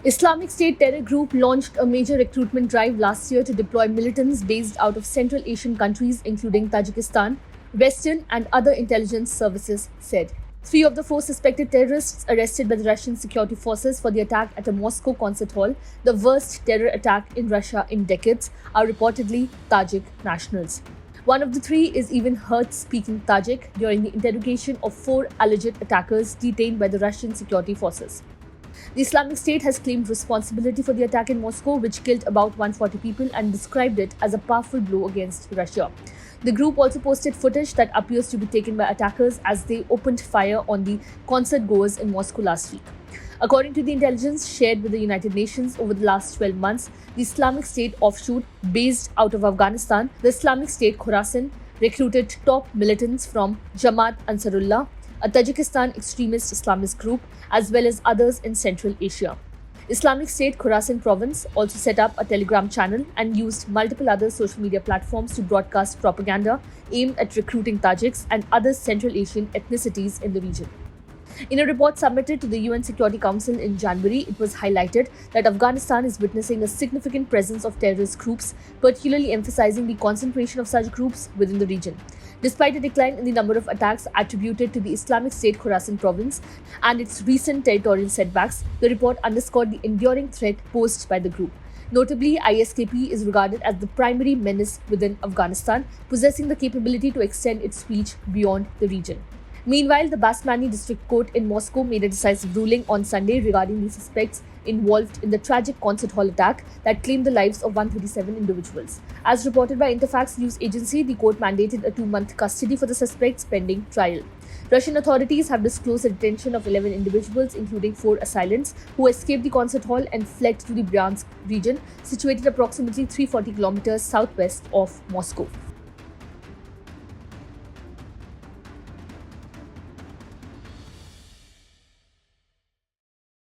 Islamic State terror group launched a major recruitment drive last year to deploy militants based out of Central Asian countries including Tajikistan, Western and other intelligence services said. Three of the four suspected terrorists arrested by the Russian security forces for the attack at a Moscow concert hall, the worst terror attack in Russia in decades, are reportedly Tajik nationals. One of the three is even heard speaking Tajik during the interrogation of four alleged attackers detained by the Russian security forces. The Islamic State has claimed responsibility for the attack in Moscow, which killed about 140 people, and described it as a powerful blow against Russia. The group also posted footage that appears to be taken by attackers as they opened fire on the concert goers in Moscow last week. According to the intelligence shared with the United Nations over the last 12 months, the Islamic State offshoot based out of Afghanistan, the Islamic State Khorasan, recruited top militants from Jamaat Ansarullah, a Tajikistan extremist Islamist group, as well as others in Central Asia. Islamic State Khorasan province also set up a Telegram channel and used multiple other social media platforms to broadcast propaganda aimed at recruiting Tajiks and other Central Asian ethnicities in the region. In a report submitted to the UN Security Council in January, it was highlighted that Afghanistan is witnessing a significant presence of terrorist groups, particularly emphasizing the concentration of such groups within the region. Despite a decline in the number of attacks attributed to the Islamic State Khorasan province and its recent territorial setbacks, the report underscored the enduring threat posed by the group. Notably, ISKP is regarded as the primary menace within Afghanistan, possessing the capability to extend its reach beyond the region. Meanwhile, the Basmani District Court in Moscow made a decisive ruling on Sunday regarding the suspects involved in the tragic concert hall attack that claimed the lives of 137 individuals. As reported by Interfax news agency, the court mandated a 2-month custody for the suspects pending trial. Russian authorities have disclosed the detention of 11 individuals, including 4 assailants, who escaped the concert hall and fled to the Bryansk region, situated approximately 340 kilometers southwest of Moscow.